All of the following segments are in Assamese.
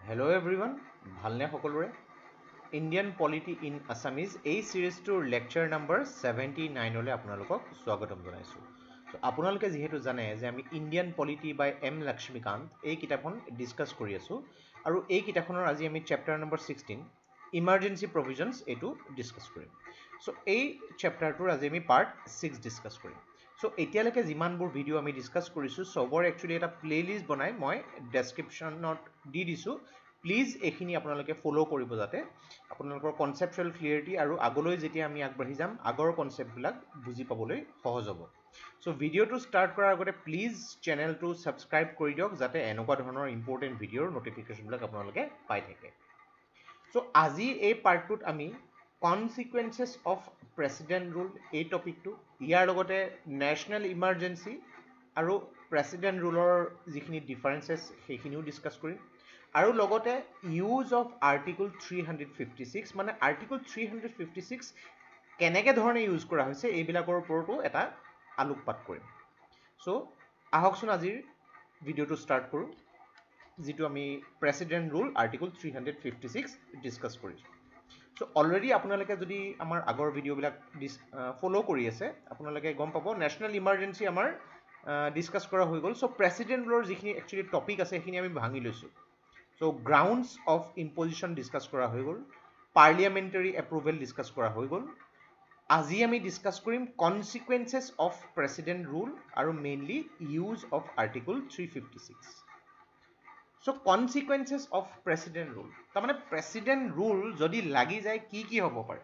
Hello everyone, ভালনে সকলোৰে ইণ্ডিয়ান পলিটি ইন আছামিজ এই সিৰিজটোৰ লেকচাৰ নম্বৰ 79 লৈ আপোনালোকক স্বাগতম জনাইছোঁ। তো আপোনালোকে যিহেতু জানে যে আমি ইণ্ডিয়ান পলিটি বাই এম লক্ষ্মীকান্ত এই কিতাপখন ডিছকাছ কৰি আছোঁ আৰু এই কিতাপখনৰ আজি আমি চেপ্টাৰ নম্বৰ 16 ইমাৰ্জেঞ্চি প্ৰভিজনছ এইটো ডিছকাছ কৰিম। চ' এই চেপ্টাৰটোৰ আজি আমি পাৰ্ট 6 ডিছকাছ কৰিম। চ' এতিয়ালৈকে যিমানবোৰ ভিডিঅ' আমি ডিছকাছ কৰিছোঁ চবৰ একচুৱেলি এটা প্লে'লিষ্ট বনাই মই ডেছক্ৰিপশ্যনত দি দিছোঁ। প্লিজ এইখিনি আপোনালোকে ফ'ল' কৰিব যাতে আপোনালোকৰ কনচেপচুৱেল ক্লিয়াৰিটি আৰু আগলৈ যেতিয়া আমি আগবাঢ়ি যাম আগৰ কনচেপ্টবিলাক বুজি পাবলৈ সহজ হ'ব। চ' ভিডিঅ'টো ষ্টাৰ্ট কৰাৰ আগতে প্লিজ চেনেলটো ছাবস্ক্ৰাইব কৰি দিয়ক যাতে এনেকুৱা ধৰণৰ ইম্পৰ্টেণ্ট ভিডিঅ'ৰ ন'টিফিকেশ্যনবিলাক আপোনালোকে পাই থাকে। চ' আজি এই পাৰ্টটোত আমি কনচিকুৱেঞ্চেছ অফ প্ৰেচিডেণ্ট ৰুল এই টপিকটো ইয়াৰ লগতে নেশ্যনেল ইমাৰ্জেঞ্চি আৰু প্ৰেচিডেণ্ট ৰুলৰ যিখিনি ডিফাৰেঞ্চেছ সেইখিনিও ডিছকাছ কৰিম আৰু লগতে ইউজ অফ আৰ্টিকল 356 মানে আৰ্টিকল 356 কেনেকৈ ধৰণে ইউজ কৰা হৈছে এইবিলাকৰ ওপৰতো এটা আলোকপাত কৰিম। চ' আহকচোন আজিৰ ভিডিঅ'টো ষ্টাৰ্ট কৰোঁ যিটো আমি প্ৰেচিডেণ্ট ৰুল আৰ্টিকল 356 ডিছকাছ কৰিছোঁ। চ' অলৰেডি আপোনালোকে যদি আমাৰ আগৰ ভিডিঅ'বিলাক ফ'ল' কৰি আছে আপোনালোকে গম পাব নেশ্যনেল ইমাৰ্জেঞ্চি আমাৰ ডিছকাছ কৰা হৈ গ'ল। চ' প্ৰেচিডেণ্ট ৰুলৰ যিখিনি একচুৱেলি টপিক আছে সেইখিনি আমি ভাঙি লৈছোঁ। চ' গ্ৰাউণ্ডছ অফ ইম্পজিশ্যন ডিছকাছ কৰা হৈ গ'ল, পাৰ্লিয়ামেণ্টাৰী এপ্ৰুভেল ডিছকাছ কৰা হৈ গ'ল। আজি আমি ডিছকাছ কৰিম কনচিকুৱেঞ্চেছ অফ প্ৰেচিডেণ্ট ৰুল আৰু mainly use of article 356। So' consequences of president rule তাৰমানে প্ৰেচিডেণ্ট ৰুল যদি লাগি যায় কি কি হ'ব পাৰে।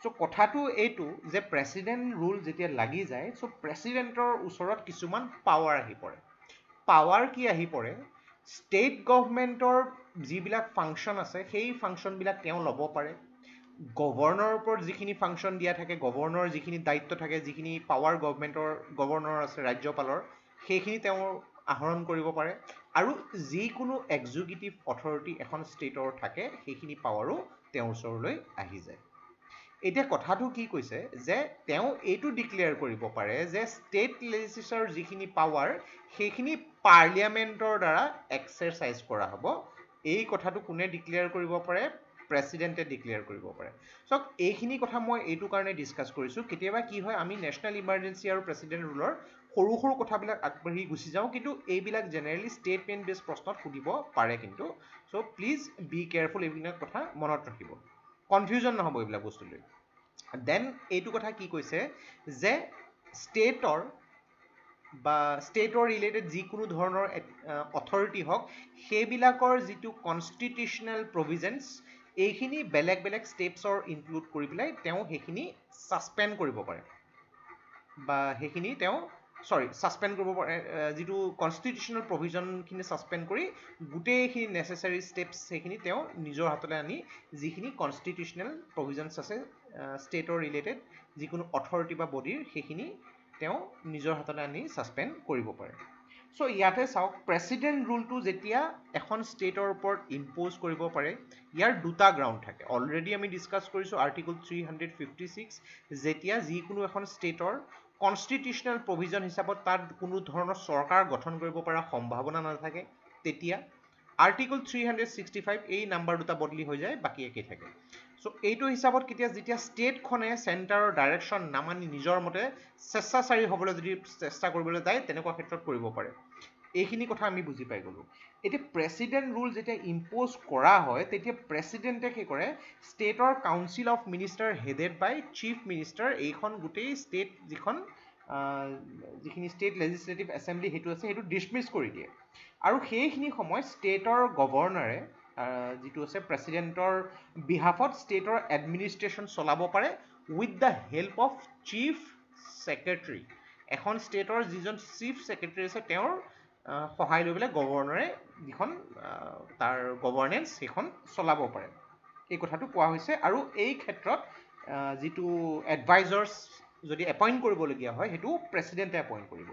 চ' কথাটো এইটো যে প্ৰেচিডেণ্ট ৰুল যেতিয়া লাগি যায় চ' প্ৰেচিডেণ্টৰ ওচৰত কিছুমান পাৱাৰ আহি পৰে। পাৱাৰ কি আহি পৰে, ষ্টেট গভৰ্ণমেণ্টৰ যিবিলাক ফাংচন আছে সেই ফাংচনবিলাক তেওঁ ল'ব পাৰে। গভৰ্ণৰৰ ওপৰত যিখিনি ফাংচন দিয়া থাকে, গভৰ্ণৰৰ যিখিনি দায়িত্ব থাকে, যিখিনি পাৱাৰ গভৰ্ণৰ আছে ৰাজ্যপালৰ সেইখিনি তেওঁ আহৰণ কৰিব পাৰে আৰু যিকোনো এক্সিকিউটিভ অথৰিটি এখন ষ্টেটৰ থাকে সেইখিনি পাৱাৰো তেওঁৰ ওচৰলৈ আহি যায়। এতিয়া কথাটো কি কৈছে যে তেওঁ এইটো ডিক্লেয়াৰ কৰিব পাৰে যে ষ্টেট লেজিছলেচাৰৰ যিখিনি পাৱাৰ সেইখিনি পাৰ্লিয়ামেণ্টৰ দ্বাৰা এক্সাৰচাইজ কৰা হ'ব। এই কথাটো কোনে ডিক্লেয়াৰ কৰিব পাৰে, প্ৰেচিডেণ্টে ডিক্লেয়াৰ কৰিব পাৰে। চাওক এইখিনি কথা মই এইটো কাৰণে ডিছকাছ কৰিছোঁ, কেতিয়াবা কি হয় আমি নেশ্যনেল ইমাৰ্জেঞ্চি আৰু প্ৰেচিডেণ্ট ৰুলৰ সৰু সৰু কথাবিলাক আগবাঢ়ি গুচি যাওঁ কিন্তু এইবিলাক জেনেৰেলি ষ্টেটমেণ্ট বেছ প্ৰশ্নত সুধিব পাৰে কিন্তু। চ' প্লিজ বি কেয়াৰফুল, এইবিলাক কথা মনত ৰাখিব, কনফিউজন নহ'ব এইবিলাক বস্তু লৈ। দেন এইটো কথা কি কৈছে যে ষ্টেটৰ ৰিলেটেড যিকোনো ধৰণৰ অথৰিটি হওক সেইবিলাকৰ যিটো কনষ্টিটিউচনেল প্ৰভিজনছ এইখিনি বেলেগ বেলেগ ষ্টেপছৰ ইনক্লুড কৰি পেলাই তেওঁ সেইখিনি ছাছপেণ্ড কৰিব পাৰে বা সেইখিনি তেওঁ ছাছপেণ্ড কৰিব পাৰে। যিটো কনষ্টিটিউচনেল প্ৰভিজনখিনি ছাছপেণ্ড কৰি গোটেইখিনি নেচেচাৰী ষ্টেপছ সেইখিনি তেওঁ নিজৰ হাতলৈ আনি যিখিনি কনষ্টিটিউচনেল প্ৰভিজনছ আছে ষ্টেটৰ ৰিলেটেড যিকোনো অথৰিটি বা বডিৰ সেইখিনি তেওঁ নিজৰ হাতলৈ আনি ছাছপেণ্ড কৰিব পাৰে। চ' ইয়াতে চাওক প্ৰেচিডেণ্ট ৰুলটো যেতিয়া এখন ষ্টেটৰ ওপৰত ইম্প'জ কৰিব পাৰে ইয়াৰ দুটা গ্ৰাউণ্ড থাকে। অলৰেডি আমি ডিছকাছ কৰিছোঁ আৰ্টিকল 356 যেতিয়া যিকোনো এখন ষ্টেটৰ কনষ্টিটিউচনেল প্ৰভিজন হিচাপত তাত কোনো ধৰণৰ চৰকাৰ গঠন কৰিব পৰা সম্ভাৱনা নাথাকে তেতিয়া আৰ্টিকল 365 এই নাম্বাৰ দুটা বদলি হৈ যায় বাকী একেই থাকে। চ' এইটো হিচাপত যেতিয়া ষ্টেটখনে চেণ্টাৰৰ ডাইৰেকশ্যন নামানি নিজৰ মতে স্বেচ্ছাচাৰী হ'বলৈ যদি চেষ্টা কৰিবলৈ যায় তেনেকুৱা ক্ষেত্ৰত কৰিব পাৰে। এইখিনি কথা আমি বুজি পাই গ'লোঁ। এতিয়া প্ৰেচিডেণ্ট ৰুল যেতিয়া ইম্প'জ কৰা হয় তেতিয়া প্ৰেচিডেণ্টে কি কৰে, ষ্টেটৰ council of minister headed by chief minister এইখন গোটেই ষ্টেট যিখিনি ষ্টেট লেজিছলেটিভ এছেম্বলি সেইটো আছে সেইটো ডিছমিছ কৰি দিয়ে আৰু সেইখিনি সময়ত ষ্টেটৰ গভৰ্ণৰে যিটো আছে প্ৰেচিডেণ্টৰ বিহাফত ষ্টেটৰ এডমিনিষ্ট্ৰেশ্যন চলাব পাৰে with the help of chief secretary. এখন ষ্টেটৰ যিজন চিফ ছেক্ৰেটাৰী আছে তেওঁৰ সহায় লৈ পেলাই গভৰ্ণৰে যিখন তাৰ গভৰ্ণেন্স সেইখন চলাব পাৰে এই কথাটো কোৱা হৈছে। আৰু এই ক্ষেত্ৰত যিটো এডভাইজাৰ্ছ যদি এপইণ্ট কৰিবলগীয়া হয় সেইটো প্ৰেচিডেণ্টে এপইণ্ট কৰিব।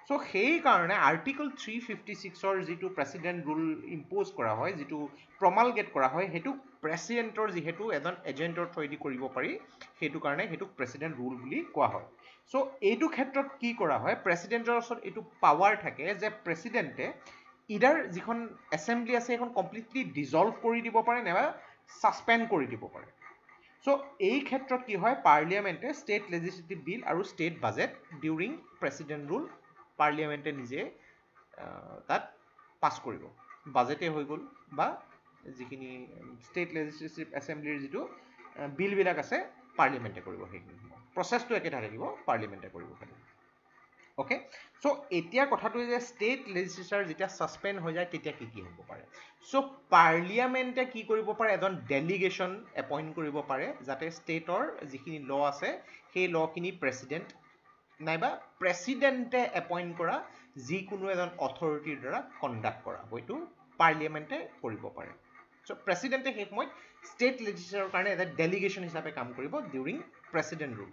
চ' সেইকাৰণে আৰ্টিকল 356ৰ যিটো প্ৰেচিডেণ্ট ৰুল ইম্প'জ কৰা হয়, যিটো প্ৰমালগেট কৰা হয় সেইটো প্ৰেচিডেণ্টৰ যিহেতু এজন এজেণ্টৰ থ্ৰুৱেদি কৰিব পাৰি সেইটো কাৰণে সেইটোক প্ৰেচিডেণ্ট ৰুল বুলি কোৱা হয়। চ' এইটো ক্ষেত্ৰত কি কৰা হয়, প্ৰেচিডেণ্টৰ ওচৰত এইটো পাৱাৰ থাকে যে প্ৰেচিডেণ্টে ইডাৰ যিখন এছেম্বলি আছে সেইখন কমপ্লিটলি ডিজলভ কৰি দিব পাৰে নাইবা ছাছপেণ্ড কৰি দিব পাৰে চ' এই ক্ষেত্ৰত কি হয় পাৰ্লিয়ামেণ্টে ষ্টেট লেজিছলেটিভ বিল আৰু state budget during president rule পাৰ্লিয়ামেণ্টে নিজে তাত পাছ কৰিব বাজেটে হৈ গ'ল বা যিখিনি ষ্টেট লেজিছলেটিভ এছেম্বলিৰ যিটো বিলবিলাক আছে পাৰ্লিয়ামেণ্টে কৰিব সেইখিনি প্ৰচেছটো একেটা থাকিব পাৰ্লিয়ামেণ্টে কৰিব খালি অ'কে চ' এতিয়া কথাটো যে ষ্টেট লেজিছলেচাৰ যেতিয়া ছাছপেণ্ড হৈ যায় তেতিয়া কি হ'ব পাৰে চ' পাৰ্লিয়ামেণ্টে কি কৰিব পাৰে এজন ডেলিগেশ্যন এপইণ্ট কৰিব পাৰে যাতে ষ্টেটৰ যিখিনি ল আছে সেই লখিনি প্ৰেচিডেণ্ট নাইবা প্ৰেচিডেণ্টে এপইণ্ট কৰা যিকোনো এজন অথৰিটিৰ দ্বাৰা কণ্ডাক্ট কৰা হয়তো পাৰ্লিয়ামেণ্টে কৰিব পাৰে চ' প্ৰেচিডেণ্টে সেই সময়ত ষ্টেট লেজিছলেচাৰৰ কাৰণে এটা ডেলিগেশ্যন হিচাপে কাম কৰিব ডিউৰিং প্ৰেচিডেণ্ট ৰুল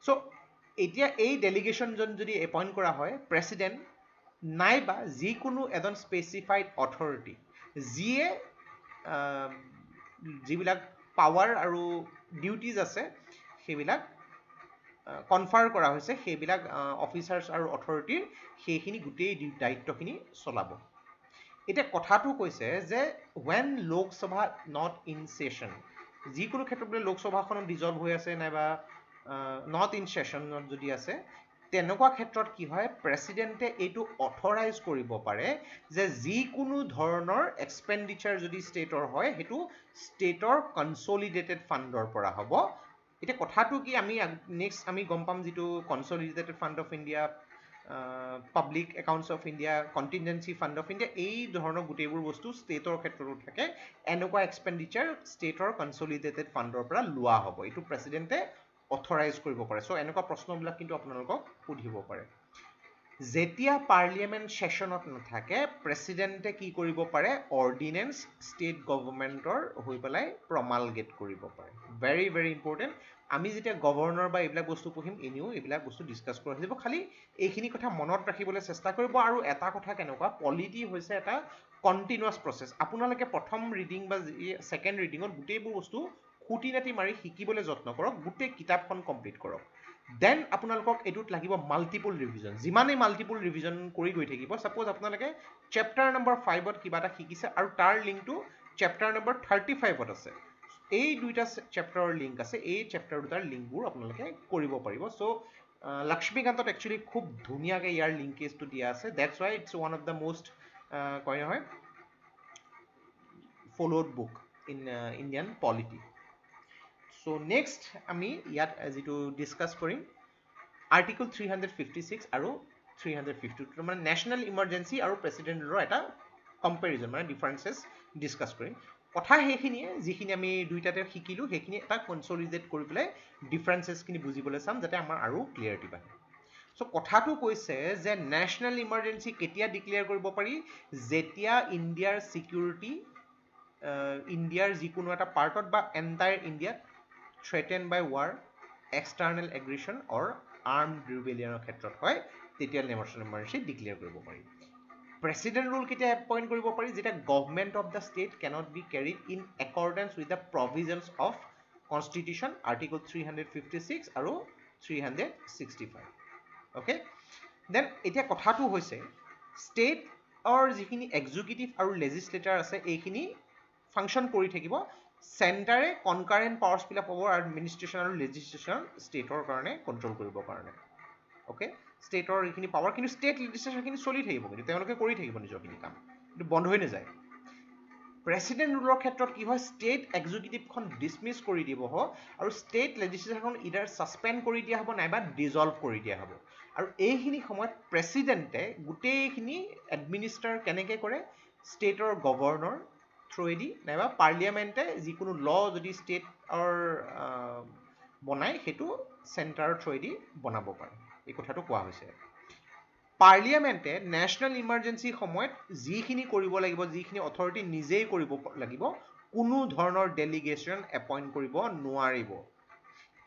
চ' এতিয়া এই ডেলিগেশ্যনজন যদি এপইণ্ট কৰা হয় প্ৰেচিডেণ্ট নাইবা যিকোনো এজন স্পেচিফাইড অথৰিটি যিয়ে যিবিলাক পাৱাৰ আৰু ডিউটিজ আছে সেইবিলাক কনফাৰ কৰা হৈছে সেইবিলাক অফিচাৰ্ছ আৰু অথৰিটিৰ সেইখিনি গোটেই দায়িত্বখিনি চলাব এতিয়া কথাটো কৈছে যে when Lok Sabha not in session যিকোনো ক্ষেত্ৰত বোলে লোকসভাখনত ডিজলভ হৈ আছে নাইবা নট ইন সেশনত যদি আছে তেনেকুৱা ক্ষেত্ৰত কি হয় প্ৰেচিডেণ্টে এইটো অথৰাইজ কৰিব পাৰে যে যিকোনো ধৰণৰ এক্সপেণ্ডিচাৰ যদি ষ্টেটৰ হয় সেইটো ষ্টেটৰ কনচলিডেটেড ফাণ্ডৰ পৰা হ'ব এতিয়া কথাটো কি আমি নেক্সট আমি গম পাম যিটো consolidated fund of India public accounts of India contingency fund of India এই ধৰণৰ গোটেইবোৰ বস্তু ষ্টেটৰ ক্ষেত্ৰতো থাকে এনেকুৱা এক্সপেণ্ডিচাৰ ষ্টেটৰ কনচলিডেটেড ফাণ্ডৰ পৰা লোৱা হ'ব এইটো প্ৰেচিডেণ্টে অথৰাইজ কৰিব পাৰে চ' এনেকুৱা প্ৰশ্নবিলাক কিন্তু আপোনালোকক সুধিব পাৰে যেতিয়া পাৰ্লিয়ামেণ্ট ছেশ্যনত নাথাকে প্ৰেচিডেণ্টে কি কৰিব পাৰে অৰ্ডিনেঞ্চ ষ্টেট গভৰ্ণমেণ্টৰ হৈ পেলাই প্ৰমালগেট কৰিব পাৰে ভেৰি ভেৰি ইম্পৰ্টেণ্ট আমি যেতিয়া গভৰ্ণৰ বা এইবিলাক বস্তু পঢ়িম এনেও এইবিলাক বস্তু ডিছকাছ কৰা হৈ যাব খালি এইখিনি কথা মনত ৰাখিবলৈ চেষ্টা কৰিব আৰু এটা কথা কেনেকুৱা পলিটি হৈছে এটা কণ্টিনিউৱাছ প্ৰচেছ আপোনালোকে প্ৰথম ৰিডিং বা ছেকেণ্ড ৰিডিঙত গোটেইবোৰ বস্তু খুটি নাটি মাৰি শিকিবলৈ যত্ন কৰক গোটেই কিতাপখন কমপ্লিট কৰক দেন আপোনালোকক এইটোত লাগিব মাল্টিপুল ৰিভিজন যিমানেই মাল্টিপুল ৰিভিজন কৰি গৈ থাকিব ছাপ'জ আপোনালোকে চেপ্টাৰ নম্বৰ 5ত কিবা এটা শিকিছে আৰু তাৰ লিংকটো চেপ্টাৰ নম্বৰ 35ত আছে এই দুইটা চেপ্টাৰৰ লিংক আছে এই চেপ্টাৰ দুটাৰ লিংকবোৰ আপোনালোকে কৰিব পাৰিব চ' লক্ষ্মীকান্তত একচুৱেলি খুব ধুনীয়াকৈ ইয়াৰ লিংকেজটো দিয়া আছে that's why it's one of the most কয় নহয় followed book in Indian polity so' next আমি ইয়াত যিটো ডিছকাছ কৰিম আৰ্টিকল 356 আৰু 352 মানে নেশ্যনেল ইমাৰ্জেঞ্চি আৰু প্ৰেচিডেণ্ট ৰুলৰ এটা কম্পেৰিজন মানে ডিফাৰেঞ্চেছ ডিছকাছ কৰিম কথা সেইখিনিয়ে যিখিনি আমি দুইটাতে শিকিলোঁ সেইখিনি এটা কনচলিডেট কৰি পেলাই ডিফাৰেঞ্চেছখিনি বুজিবলৈ চাম যাতে আমাৰ আৰু ক্লিয়াৰিটি বাঢ়ে চ' কথাটো কৈছে যে নেশ্যনেল ইমাৰ্জেঞ্চি কেতিয়া ডিক্লেয়াৰ কৰিব পাৰি যেতিয়া ইণ্ডিয়াৰ ছিকিউৰিটি ইণ্ডিয়াৰ যিকোনো এটা পাৰ্টত বা এণ্টায়াৰ ইণ্ডিয়াত threatened by war, external aggression or armed rebellion ক্ষেত্ৰত হয় তেতিয়া নেশ্যনেল ইমাৰ্জেঞ্চি ডিক্লেয়াৰ কৰিব পাৰি প্ৰেচিডেণ্ট ৰুল কেতিয়া এপইণ্ট কৰিব পাৰি যেতিয়া government of the state cannot be carried in accordance with the provisions of constitution article 356 আৰু 365 অ'কে দেন এতিয়া কথাটো হৈছে ষ্টেটৰ যিখিনি এক্সিকিউটিভ আৰু লেজিছলেটাৰ আছে এইখিনি ফাংচন কৰি থাকিব চেণ্টাৰে কনকাৰেণ্ট পাৱাৰ্ছবিলাক পাব আৰু এডমিনিষ্ট্ৰেশ্যন আৰু লেজিছলেশ্যন ষ্টেটৰ কাৰণে কণ্ট্ৰল কৰিবৰ কাৰণে অ'কে ষ্টেটৰ এইখিনি পাৱাৰ কিন্তু ষ্টেট লেজিছলেশ্যনখিনি চলি থাকিব কিন্তু তেওঁলোকে কৰি থাকিব নিজৰখিনি কাম কিন্তু বন্ধ হৈ নাযায় প্ৰেচিডেণ্ট ৰুলৰ ক্ষেত্ৰত কি হয় ষ্টেট এক্সিকিউটিভখন ডিছমিছ কৰি দিব আৰু ষ্টেট লেজিছলেশ্যনখন ইডাৰ ছাছপেণ্ড কৰি দিয়া হ'ব নাইবা ডিজলভ কৰি দিয়া হ'ব আৰু এইখিনি সময়ত প্ৰেচিডেণ্টে গোটেইখিনি এডমিনিষ্টাৰ কেনেকৈ কৰে ষ্টেটৰ গভৰ্ণৰ থ্ৰুৱেদি নাইবা পাৰ্লিয়ামেণ্টে যিকোনো ল যদি ষ্টেটৰ বনায় সেইটো চেণ্টাৰৰ থ্ৰুৱেদি বনাব পাৰে এই কথাটো কোৱা হৈছে পাৰ্লিয়ামেণ্টে নেশ্যনেল ইমাৰ্জেঞ্চিৰ সময়ত যিখিনি কৰিব লাগিব যিখিনি অথৰিটি নিজেই কৰিব লাগিব কোনো ধৰণৰ ডেলিগেশ্যন এপইণ্ট কৰিব নোৱাৰিব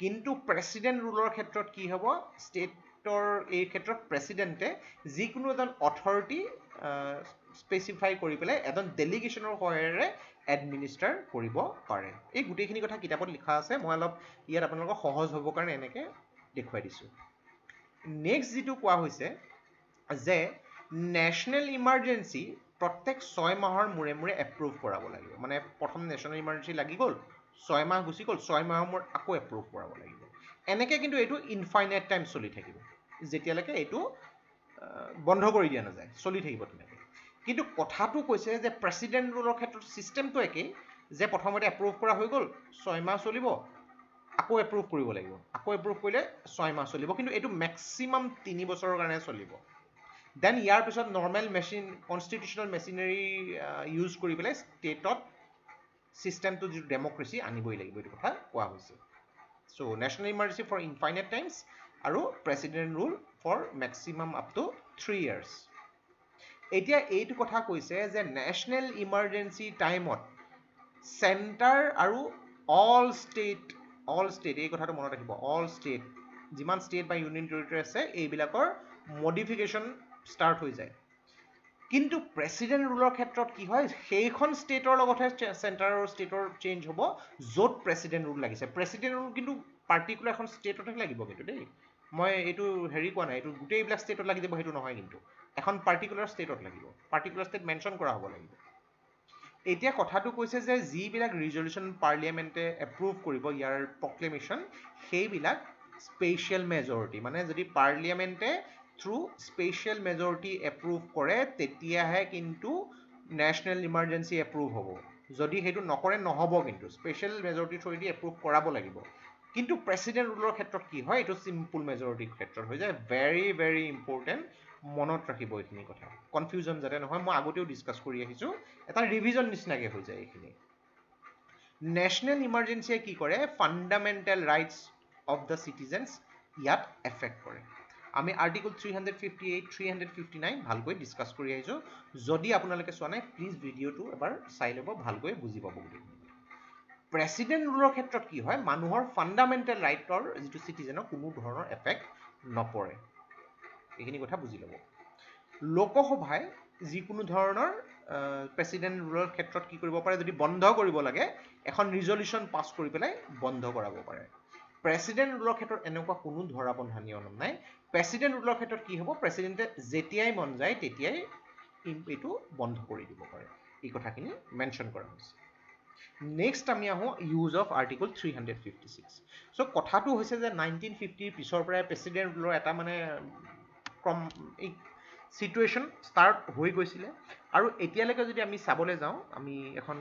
কিন্তু প্ৰেচিডেণ্ট ৰুলৰ ক্ষেত্ৰত কি হ'ব ষ্টেটৰ এই ক্ষেত্ৰত প্ৰেচিডেণ্টে যিকোনো এজন অথৰিটি স্পেচিফাই কৰি পেলাই এজন ডেলিগেশ্যনৰ সহায়েৰে এডমিনিষ্টাৰ কৰিব পাৰে এই গোটেইখিনি কথা কিতাপত লিখা আছে মই অলপ ইয়াত আপোনালোকক সহজ হ'বৰ কাৰণে এনেকৈ দেখুৱাই দিছোঁ নেক্সট যিটো কোৱা হৈছে যে নেশ্যনেল ইমাৰ্জেঞ্চি প্ৰত্যেক 6 মাহৰ মূৰে মূৰে এপ্ৰুভ কৰাব লাগিব। মানে প্ৰথম নেশ্যনেল ইমাৰ্জেঞ্চি লাগি গ'ল, 6 মাহ গুচি গ'ল, 6 মাহৰ মূৰত আকৌ এপ্ৰুভ কৰাব লাগিব। এনেকৈ কিন্তু এইটো ইনফাইনাইট টাইম চলি থাকিব, যেতিয়ালৈকে এইটো বন্ধ কৰি দিয়া নাযায়, চলি থাকিব তেনেকৈ। কিন্তু কথাটো কৈছে যে প্ৰেচিডেণ্ট ৰুলৰ ক্ষেত্ৰত ছিষ্টেমটো একেই, যে প্ৰথমতে এপ্ৰুভ কৰা হৈ গ'ল, 6 মাহ চলিব, আকৌ এপ্ৰুভ কৰিব লাগিব, আকৌ এপ্ৰুভ কৰিলে 6 মাহ চলিব, কিন্তু এইটো মেক্সিমাম 3 বছৰৰ কাৰণে চলিব। দেন ইয়াৰ পিছত নৰ্মেল কনষ্টিটিউচনেল মেচিনাৰী ইউজ কৰি পেলাই ষ্টেটত ছিষ্টেমটো যিটো ডেম'ক্ৰেচি আনিবই লাগিব, এইটো কথা কোৱা হৈছে। So' national emergency for infinite times আৰু president rule for maximum up to 3 years। এতিয়া এইটো কথা কৈছে যে নেশ্যনেল ইমাৰ্জেঞ্চি টাইমত চেণ্টাৰ আৰু অল ষ্টেট, এই কথাটো মনত ৰাখিব, অল ষ্টেট, যিমান ষ্টেট বা ইউনিয়ন টেৰিটৰী আছে এইবিলাকৰ মডিফিকেশ্যন ষ্টাৰ্ট হৈ যায়। কিন্তু প্ৰেচিডেণ্ট ৰুলৰ ক্ষেত্ৰত কি হয়, সেইখন ষ্টেটৰ লগতহে চেণ্টাৰ আৰু ষ্টেটৰ চেঞ্জ হ'ব য'ত প্ৰেচিডেণ্ট ৰুল লাগিছে। প্ৰেচিডেণ্ট ৰুল কিন্তু পাৰ্টিকুলাৰ এখন ষ্টেটতহে লাগিব কিন্তু দেই, মই এইটো হেৰি কোৱা নাই, এইটো গোটেইবিলাক ষ্টেটত লাগি যাব সেইটো নহয়, কিন্তু এখন পাৰ্টিকুলাৰ ষ্টেটত লাগিব, পাৰ্টিকুলাৰ ষ্টেট মেনশ্যন কৰা হ'ব লাগিব। এতিয়া কথাটো কৈছে যে যিবিলাক ৰিজলিউশ্যন পাৰ্লিয়ামেণ্টে এপ্ৰুভ কৰিব ইয়াৰ প্ৰক্লেমেশ্যন, সেইবিলাক স্পেচিয়েল মেজৰিটি, মানে যদি পাৰ্লিয়ামেণ্টে থ্ৰু স্পেচিয়েল মেজৰিটি এপ্ৰুভ কৰে তেতিয়াহে কিন্তু নেশ্যনেল ইমাৰ্জেঞ্চি এপ্ৰুভ হ'ব। যদি সেইটো নকৰে নহ'ব, কিন্তু স্পেচিয়েল মেজৰিটি থ্ৰুৱেদি এপ্ৰুভ কৰাব লাগিব। কিন্তু প্ৰেচিডেণ্ট ৰুলৰ ক্ষেত্ৰত কি হয়, এইটো চিম্পুল মেজৰিটিৰ ক্ষেত্ৰত হৈ যায়। ভেৰি ভেৰি ইম্পৰ্টেণ্ট, মনত ৰাখিব এইখিনি কথা, কনফিউজন যাতে নহয়, মই আগতেও ডিছকাছ কৰি আহিছোঁ, এটা ৰিভিজন নিচিনাকৈ হৈ যায় এইখিনি। নেশ্যনেল ইমাৰ্জেঞ্চিয়ে কি কৰে, fundamental rights of the citizens ইয়াত এফেক্ট কৰে। আমি আৰ্টিকল 358, 359 ভালকৈ ডিছকাছ কৰি আহিছোঁ। যদি আপোনালোকে চোৱা নাই প্লিজ ভিডিঅ'টো এবাৰ চাই ল'ব, ভালকৈ বুজি পাব গোটেইখিনি। প্ৰেচিডেণ্ট ৰুলৰ ক্ষেত্ৰত কি হয়, মানুহৰ ফাণ্ডামেণ্টেল ৰাইটৰ যিটো চিটিজেনৰ কোনো ধৰণৰ এফেক্ট নপৰে, এইখিনি কথা বুজি ল'ব। লোকসভাই যিকোনো ধৰণৰ প্ৰেচিডেণ্ট ৰুলৰ ক্ষেত্ৰত কি কৰিব পাৰে, যদি বন্ধ কৰিব লাগে এখন ৰিজলিউশ্যন পাছ কৰি পেলাই বন্ধ কৰাব পাৰে। প্ৰেচিডেণ্ট ৰুলৰ ক্ষেত্ৰত এনেকুৱা কোনো ধৰা বন্ধা নিয়ম নাই। প্ৰেচিডেণ্ট ৰুলৰ ক্ষেত্ৰত কি হ'ব, প্ৰেচিডেণ্টে যেতিয়াই মন যায় তেতিয়াই এইটো বন্ধ কৰি দিব পাৰে, এই কথাখিনি মেনশ্যন কৰা হৈছে। নেক্সট আমি আহোঁ ইউজ অফ আৰ্টিকল 356। চ' কথাটো হৈছে যে 1950 পিছৰ পৰাই প্ৰেচিডেণ্ট ৰুলৰ এটা মানে চিটুৱেশ্যন ষ্টাৰ্ট হৈ গৈছিলে। আৰু এতিয়ালৈকে যদি আমি চাবলৈ যাওঁ, আমি এখন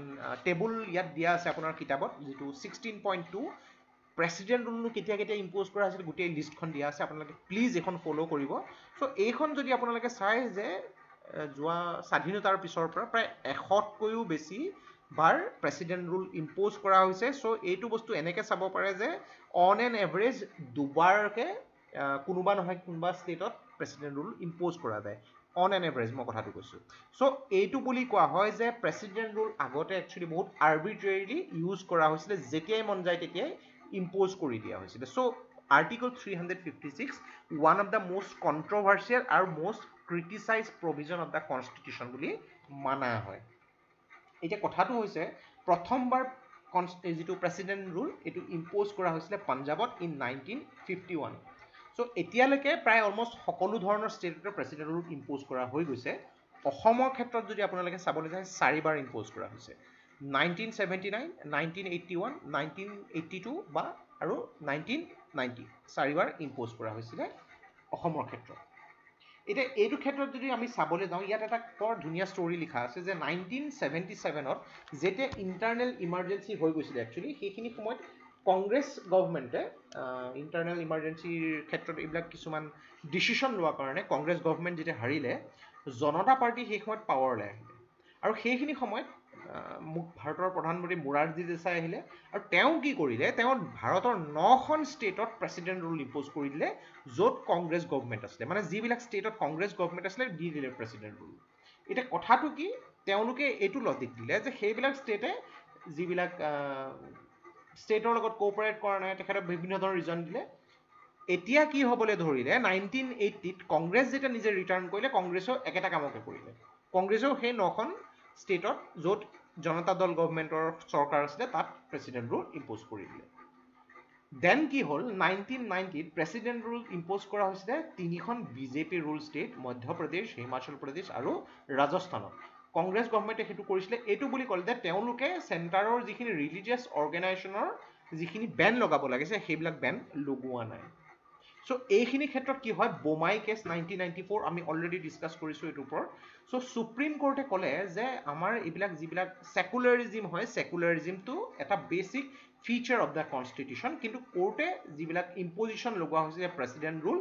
টেবুল ইয়াত দিয়া আছে আপোনাৰ কিতাপত, যিটো 16.2 প্ৰেচিডেণ্ট ৰুলনো কেতিয়া কেতিয়া ইম্প'জ কৰা হৈছিল গোটেই লিষ্টখন দিয়া আছে, আপোনালোকে প্লিজ এইখন ফ'ল' কৰিব। চ' এইখন যদি আপোনালোকে চাই যে যোৱা স্বাধীনতাৰ পিছৰ পৰা প্ৰায় 100তকৈও বেছি বাৰ প্ৰেচিডেণ্ট ৰুল ইম্প'জ কৰা হৈছে। চ' এইটো বস্তু এনেকৈ চাব পাৰে যে অন এন এভাৰেজ দুবাৰকৈ কোনোবা নহয় কোনোবা ষ্টেটত প্ৰেচিডেণ্ট ৰুল ইম্প'জ কৰা যায়, অন এন এভাৰেজ মই কথাটো কৈছোঁ। চ' এইটো বুলি কোৱা হয় যে প্ৰেচিডেণ্ট ৰুল আগতে একচুৱেলি বহুত আৰ্বিট্ৰেৰিলি ইউজ কৰা হৈছিলে, যেতিয়াই মন যায় তেতিয়াই ইম্প'জ কৰি দিয়া হৈছিলে। So' article 356 one of the most controversial আৰু most criticise provision of the constitution বুলি মানা হয়। এতিয়া কথাটো হৈছে প্ৰথমবাৰ যিটো প্ৰেচিডেণ্ট ৰুল এইটো ইম্প'জ কৰা হৈছিলে পাঞ্জাৱত ইন 1951। চ' এতিয়ালৈকে প্ৰায় অলমষ্ট সকলো ধৰণৰ ষ্টেটতে প্ৰেচিডেণ্ট ৰুল ইম্প'জ কৰা হৈ গৈছে। অসমৰ ক্ষেত্ৰত যদি আপোনালোকে চাবলৈ যায় 4বাৰ ইম্প'জ কৰা হৈছে, 1979, 1981, 1982 বা আৰু 1990, 4বাৰ ইম্প'জ কৰা হৈছিলে অসমৰ ক্ষেত্ৰত। এতিয়া এইটো ক্ষেত্ৰত যদি আমি চাবলৈ যাওঁ, ইয়াত এটা বৰ ধুনীয়া ষ্টৰি লিখা আছে যে 1977ত যেতিয়া ইণ্টাৰনেল ইমাৰ্জেঞ্চি হৈ গৈছিলে, একচুৱেলি সেইখিনি সময়ত কংগ্ৰেছ গভৰ্ণমেণ্টে ইণ্টাৰনেল ইমাৰ্জেঞ্চিৰ ক্ষেত্ৰত এইবিলাক কিছুমান ডিচিশ্যন লোৱাৰ কাৰণে কংগ্ৰেছ গভৰ্ণমেণ্ট যেতিয়া হাৰিলে, জনতা পাৰ্টি সেই সময়ত পাৱাৰলৈ আহিলে। আৰু সেইখিনি সময়ত ভাৰতৰ প্ৰধানমন্ত্ৰী মোৰাৰজী দেশাই আহিলে, আৰু তেওঁ কি কৰিলে, তেওঁ ভাৰতৰ 9খন ষ্টেটত প্ৰেচিডেণ্ট ৰুল ইম্প'জ কৰি দিলে য'ত কংগ্ৰেছ গভৰ্ণমেণ্ট আছিলে, মানে যিবিলাক ষ্টেটত কংগ্ৰেছ গভৰ্ণমেণ্ট আছিলে দি দিলে প্ৰেচিডেণ্ট ৰুল। এতিয়া কথাটো কি, তেওঁলোকে এইটো লজিক দিলে যে সেইবিলাক ষ্টেটে যিবিলাক ষ্টেটৰ লগত কোঅপাৰেট কৰা নাই, তেখেতক বিভিন্ন ধৰণৰ ৰিজন দিলে। এতিয়া কি হ'বলৈ ধৰিলে, 1980ত কংগ্ৰেছ যেতিয়া নিজে ৰিটাৰ্ণ কৰিলে, কংগ্ৰেছেও একেটা কামকে কৰিলে। কংগ্ৰেছেও সেই 9খন ষ্টেটত য'ত জনতা দল গভৰ্ণমেণ্টৰ চৰকাৰ আছিলে তাত প্ৰেচিডেণ্ট ৰুল ইম্প'জ কৰি দিলে। দেন কি হ'ল 1990 প্ৰেচিডেণ্ট ৰুল ইম্প'জ কৰা হৈছিলে 3খন BJP rule state Madhya Pradesh Himachal Pradesh আৰু ৰাজস্থানত কংগ্ৰেছ গভৰ্ণমেণ্টে সেইটো কৰিছিলে এইটো বুলি ক'লে যে তেওঁলোকে চেণ্টাৰৰ যিখিনি ৰিলিজিয়াছ অৰ্গেনাইজেশ্যনৰ যিখিনি বেন লগাব লাগিছে সেইবিলাক বেন লগোৱা নাই চ' এইখিনি ক্ষেত্ৰত কি হয় বোমাই কেছ 1994 আমি অলৰেডি ডিছকাছ কৰিছোঁ এইটোৰ ওপৰত চ' সুপ্ৰিম কোৰ্টে ক'লে যে আমাৰ এইবিলাক যিবিলাক ছেকুলাৰিজিম হয় ছেকুলাৰিজিমটো এটা basic feature of the constitution কিন্তু কোৰ্টে যিবিলাক ইম্পজিশ্যন লগোৱা হৈছে প্ৰেচিডেণ্ট ৰুল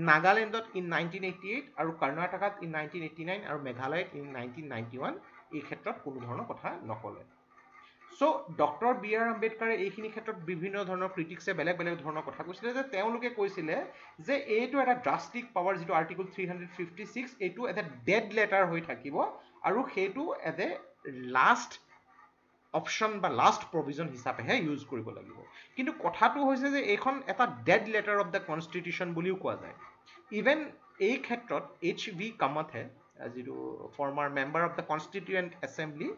নাগালেণ্ডত ইন 1988 আৰু কৰ্ণাটকাত ইন 1989 আৰু মেঘালয়ত ইন 1991 এই ক্ষেত্ৰত কোনো ধৰণৰ কথা নক'লে চ' ডক্টৰ বি আৰ আম্বেদকাৰে এইখিনি ক্ষেত্ৰত বিভিন্ন ধৰণৰ ক্ৰিটিক্সে বেলেগ বেলেগ ধৰণৰ কথা কৈছিলে যে তেওঁলোকে কৈছিলে যে এইটো এটা ড্ৰাষ্টিক পাৱাৰ যিটো আৰ্টিকল 356 এইটো এটা ডেড লেটাৰ হৈ থাকিব আৰু সেইটো এজ এ লাষ্ট অপশ্যন বা লাষ্ট প্ৰভিজন হিচাপেহে ইউজ কৰিব লাগিব কিন্তু কথাটো হৈছে যে এইখন এটা dead letter of the constitution বুলিও কোৱা যায় ইভেন এই ক্ষেত্ৰত HV কামাথে যিটো former member of the constituent assembly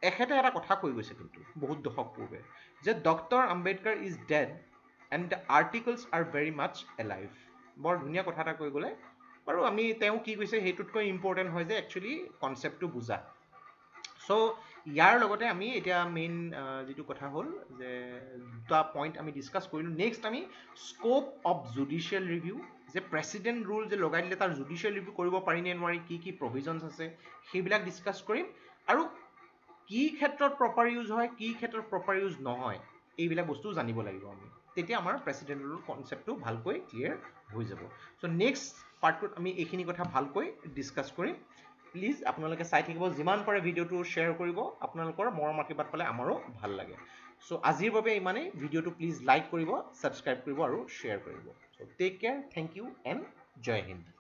এখেতে এটা কথা কৈ গৈছে কিন্তু বহুত দশক পূৰ্বে যে doctor Ambedkar is dead and the articles are very much alive বৰ ধুনীয়া কথা এটা কৈ গ'লে বাৰু আমি তেওঁ কি কৈছে সেইটোতকৈ ইম্পৰ্টেণ্ট হয় যে একচুৱেলি কনচেপ্টটো বুজা চ' ইয়াৰ লগতে আমি এতিয়া মেইন যিটো কথা হ'ল যে দুটা পইণ্ট আমি ডিছকাছ কৰিলোঁ নেক্সট আমি স্ক'প অফ জুডিচিয়েল ৰিভিউ যে প্ৰেচিডেণ্ট ৰুল যে লগাই দিলে তাৰ জুডিচিয়েল ৰিভিউ কৰিব পাৰি নে নোৱাৰি কি প্ৰভিজনছ আছে সেইবিলাক ডিছকাছ কৰিম আৰু কি ক্ষেত্ৰত প্ৰপাৰ ইউজ হয় কি ক্ষেত্ৰত প্ৰপাৰ ইউজ নহয় এইবিলাক বস্তু জানিব লাগিব আমি তেতিয়া আমাৰ প্ৰেচিডেণ্ট ৰুল কনচেপ্টটো ভালকৈ ক্লিয়াৰ হৈ যাব চ' নেক্সট পাৰ্টটোত আমি এইখিনি কথা ভালকৈ ডিছকাছ কৰিম প্লিজ আপোনালোকে চাই থাকিব যিমান পাৰে ভিডিঅ'টো শ্বেয়াৰ কৰিব আপোনালোকৰ মৰম আশীৰ্বাদ পালে আমাৰো ভাল লাগে চ' আজিৰ বাবে ইমানেই ভিডিঅ'টো প্লিজ লাইক কৰিব ছাবস্ক্ৰাইব কৰিব আৰু শ্বেয়াৰ কৰিব so' take care thank you and Jai Hind